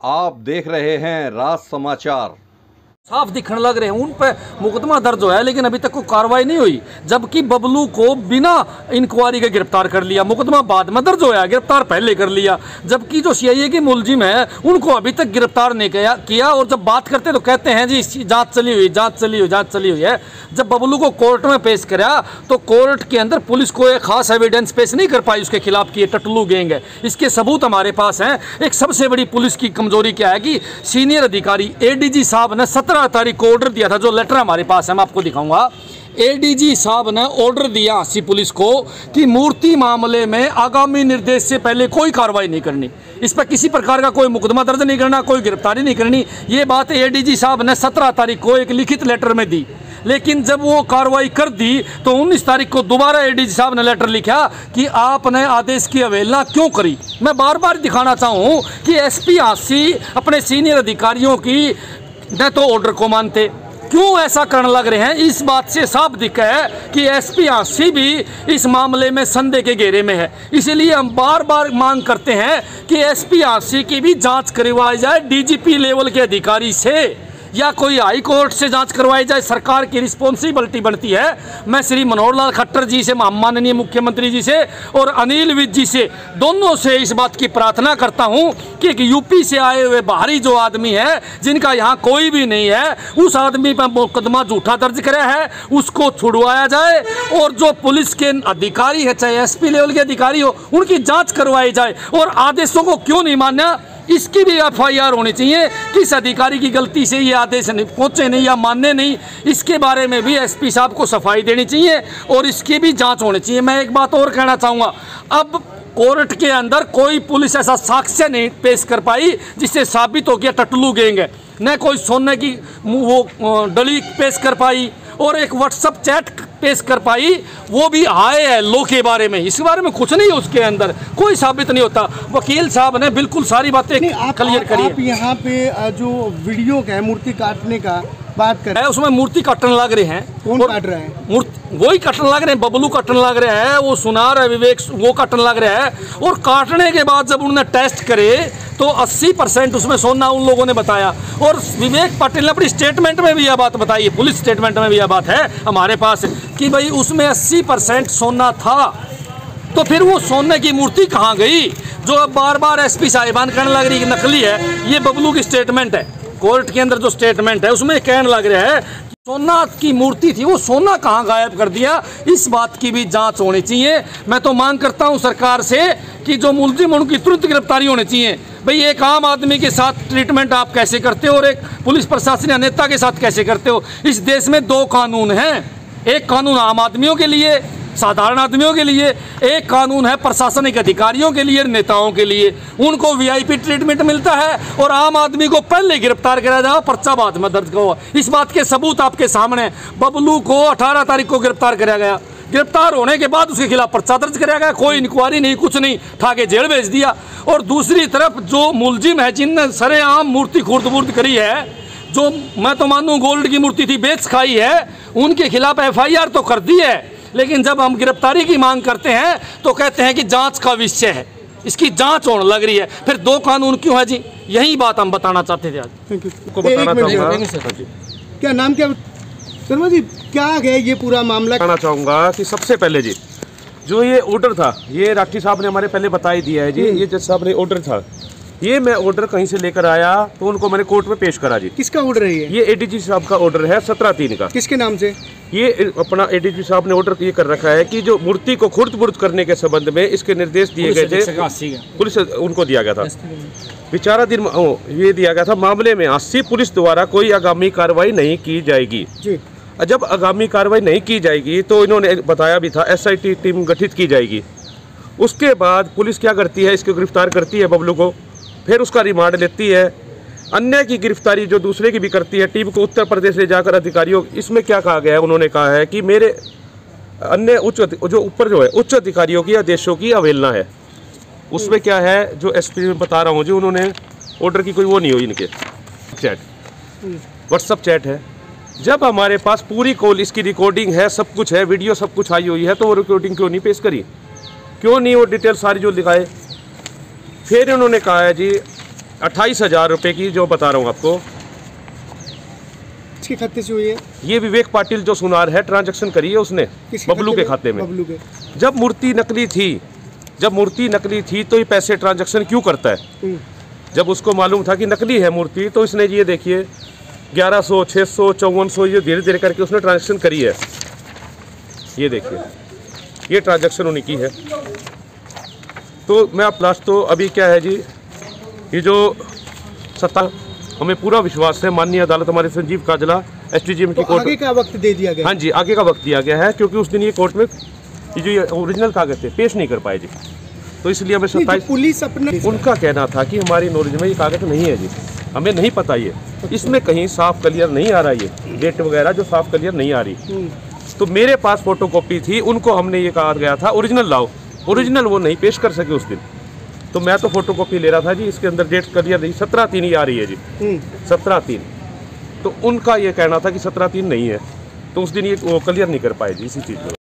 आप देख रहे हैं राज समाचार। साफ दिखने लग रहे हैं उन पे मुकदमा दर्ज हुआ है, लेकिन अभी तक कोई कार्रवाई नहीं हुई। जबकि बबलू को बिना इंक्वायरी के गिरफ्तार कर लिया, मुकदमा बाद में दर्ज हुआ, गिरफ्तार पहले कर लिया। जबकि जो सीआईए के मुलजिम है उनको अभी तक गिरफ्तार नहीं किया। और जब बात करते तो कहते हैं जी जांच चली हुई है। जब बबलू को कोर्ट में पेश करा तो कोर्ट के अंदर पुलिस को एक खास एविडेंस पेश नहीं कर पाई उसके खिलाफ कि ये टटलू गैंग है। इसके सबूत हमारे पास हैं। एक सबसे बड़ी पुलिस की कमजोरी क्या है कि सीनियर अधिकारी एडीजी साहब ने 17 तारीख को ऑर्डर दिया था, जो लेटर हमारे पास है मैं आपको दिखाऊंगा। एडीजी साहब ने ऑर्डर दिया अस्सी पुलिस को कि मूर्ति मामले में आगामी निर्देश से पहले कोई कार्रवाई नहीं करनी, इस पर किसी प्रकार का कोई मुकदमा दर्ज नहीं करना, कोई गिरफ्तारी नहीं करनी। ये बात एडीजी साहब ने 17 तारीख को एक लिखित लेटर में दी। लेकिन जब वो कार्रवाई कर दी तो 19 तारीख को दोबारा एडीजी साहब ने लेटर लिखा कि आपने आदेश की अवहेलना क्यों करी। मैं बार बार दिखाना चाहूँ कि एसपी आसी अपने सीनियर अधिकारियों की न तो ऑर्डर को मानते, क्यों ऐसा करने लग रहे हैं। इस बात से साफ दिखा है कि एसपी आसी भी इस मामले में संदेह के घेरे में है। इसीलिए हम बार बार मांग करते हैं कि एसपी आसी की भी जांच करवाई जाए डीजीपी लेवल के अधिकारी से, या कोई हाई कोर्ट से जांच करवाई जाए। सरकार की रिस्पॉन्सिबिलिटी बनती है। मैं श्री मनोहर लाल खट्टर जी से, माननीय मुख्यमंत्री जी से और अनिल विज जी से, दोनों से इस बात की प्रार्थना करता हूं कि एक यूपी से आए हुए बाहरी जो आदमी है जिनका यहाँ कोई भी नहीं है, उस आदमी पर मुकदमा झूठा दर्ज करा है उसको छुड़वाया जाए। और जो पुलिस के अधिकारी है, चाहे एसपी लेवल के अधिकारी हो, उनकी जाँच करवाई जाए। और आदेशों को क्यों नहीं माना, इसकी भी एफआईआर होनी चाहिए। किस अधिकारी की गलती से ये आदेश पहुंचे नहीं या मानने नहीं, इसके बारे में भी एसपी साहब को सफाई देनी चाहिए और इसकी भी जांच होनी चाहिए। मैं एक बात और कहना चाहूँगा, अब कोर्ट के अंदर कोई पुलिस ऐसा साक्ष्य नहीं पेश कर पाई जिससे साबित हो गया टटलू गैंग है। न कोई सोने की वो डली पेश कर पाई और एक व्हाट्सअप चैट पेश कर पाई, वो भी हाय हेलो के बारे में। इस बारे में कुछ नहीं है, उसके अंदर कोई साबित नहीं होता। वकील साहब ने बिल्कुल सारी बातें क्लियर करी। आप यहाँ पे जो वीडियो का है मूर्ति काटने का बात कर रहे हैं, उसमें मूर्ति काटने लग रहे हैं। कौन काट रहा है? मूर्ति वही काटने लग रहे हैं, बबलू काटने लग रहे हैं, वो सुनार है विवेक वो काटने लग रहे हैं। और काटने के बाद जब उन्होंने टेस्ट करे तो 80% उसमें सोना उन लोगों ने बताया। और विवेक पाटिल ने अपनी स्टेटमेंट में भी यह बात बताई है, पुलिस स्टेटमेंट में भी यह बात है हमारे पास कि भाई उसमें 80% सोना था। तो फिर वो सोने की मूर्ति कहाँ गई जो अब बार बार एसपी साहिबान कहने लग रही है कि नकली है। ये बबलू की स्टेटमेंट है, कोर्ट के अंदर जो स्टेटमेंट है उसमें कहने लग रहा है सोना की मूर्ति थी, वो सोना कहाँ गायब कर दिया। इस बात की भी जांच होनी चाहिए। मैं तो मांग करता हूं सरकार से कि जो मुलजिम उनकी तुरंत गिरफ्तारी होनी चाहिए। भाई एक आम आदमी के साथ ट्रीटमेंट आप कैसे करते हो और एक पुलिस प्रशासन या नेता के साथ कैसे करते हो। इस देश में 2 कानून हैं, एक कानून आम आदमियों के लिए, साधारण आदमियों के लिए, एक कानून है प्रशासनिक अधिकारियों के लिए, नेताओं के लिए। उनको वीआईपी ट्रीटमेंट मिलता है और आम आदमी को पहले गिरफ्तार करा जाए, पर्चा बाद में दर्ज हुआ। इस बात के सबूत आपके सामने। बबलू को 18 तारीख को गिरफ्तार कराया गया, गिरफ्तार होने के बाद उसके खिलाफ पर्चा दर्ज कराया गया, कोई इंक्वायरी नहीं, कुछ नहीं, ठाके जेल भेज दिया। और दूसरी तरफ जो मुलजिम है जिनने सरेआम मूर्ति खुर्द-बुर्द करी है, जो मैं तो मानूँ गोल्ड की मूर्ति थी, बेच खाई है, उनके खिलाफ एफआईआर तो कर दी है। लेकिन जब हम गिरफ्तारी की मांग करते हैं तो कहते हैं कि जांच का विषय है, इसकी जांच होने लग रही है। फिर 2 कानून क्यों है जी, यही बात हम बताना चाहते थे आज। क्या नाम क्या शर्मा जी, क्या है ये पूरा मामला? बताना चाहूँगा कि सबसे पहले जी जो ये ऑर्डर था, ये राठी साहब ने हमारे पहले बता ही दिया है जी। ये जज साहब ने ऑर्डर था, ये मैं ऑर्डर कहीं से लेकर आया तो उनको मैंने कोर्ट में पेश करा जी। किसका ऑर्डर है ये? ये एडीजी साहब का ऑर्डर है 17/3 का। किसके नाम से? ये अपना एडीजी साहब ने ऑर्डर ये कर रखा है कि जो मूर्ति को खुर्द-बुर्द करने के संबंध में इसके निर्देश दिए गए थे, पुलिस उनको दिया गया था। विचारा दिन ये दिया गया था, मामले में 80 पुलिस द्वारा कोई आगामी कार्रवाई नहीं की जाएगी जी। जब आगामी कार्रवाई नहीं की जाएगी तो इन्होंने बताया भी था एसआईटी टीम गठित की जाएगी। उसके बाद पुलिस क्या करती है, इसको गिरफ्तार करती है बबलू को, फिर उसका रिमांड लेती है। अन्य की गिरफ्तारी जो दूसरे की भी करती है, टीम को उत्तर प्रदेश ले जाकर अधिकारियों, इसमें क्या कहा गया है, उन्होंने कहा है कि मेरे अन्य उच्च अधिकारियों की आदेशों की अवहेलना है। उसमें क्या है जो एसपी में बता रहा हूँ जी, उन्होंने ऑर्डर की कोई वो नहीं हुई, इनके चैट व्हाट्सअप चैट है। जब हमारे पास पूरी कॉल इसकी रिकॉर्डिंग है, सब कुछ है, वीडियो सब कुछ आई हुई है, तो वो रिकॉर्डिंग क्यों नहीं पेश करी, क्यों नहीं वो डिटेल सारी जो दिखाए। फिर उन्होंने कहा है जी 28,000 रुपये की जो बता रहा हूँ आपको, किसके खाते से हुई है? ये विवेक पाटिल जो सुनार है, ट्रांजैक्शन करी है उसने किसके बबलू के खाते में। बबलू के। जब मूर्ति नकली थी तो ये पैसे ट्रांजैक्शन क्यों करता है? जब उसको मालूम था कि नकली है मूर्ति, तो इसने ये देखिए 1100, 600, 5400 ये धीरे धीरे करके उसने ट्रांजैक्शन करी है। ये देखिए, ये ट्रांजैक्शन उन्हीं की है। तो मैं आप लास्ट तो अभी क्या है जी, ये जो सत्ता, हमें पूरा विश्वास है माननीय अदालत हमारे संजीव काजला एसडीजीएम की कोर्ट, आगे का वक्त दे दिया गया। हाँ जी, आगे का वक्त दिया गया है, क्योंकि उस दिन ये कोर्ट में ये जो ये ओरिजिनल कागज थे पेश नहीं कर पाए जी, तो इसलिए हमें 27। पुलिस अपने उनका कहना था कि हमारी नॉलेज में ये कागज नहीं है जी, हमें नहीं पता, ये इसमें कहीं साफ क्लियर नहीं आ रहा, ये डेट वगैरह जो साफ क्लियर नहीं आ रही। तो मेरे पास फोटोकॉपी थी, उनको हमने ये कहा गया था ओरिजिनल लाओ, ओरिजिनल वो नहीं पेश कर सके उस दिन, तो मैं तो फोटोकॉपी ले रहा था जी, इसके अंदर डेट क्लियर नहीं, 17/3 ही आ रही है जी, 17/3। तो उनका ये कहना था कि 17/3 नहीं है, तो उस दिन ये वो क्लियर नहीं कर पाए जी इसी चीज़ को।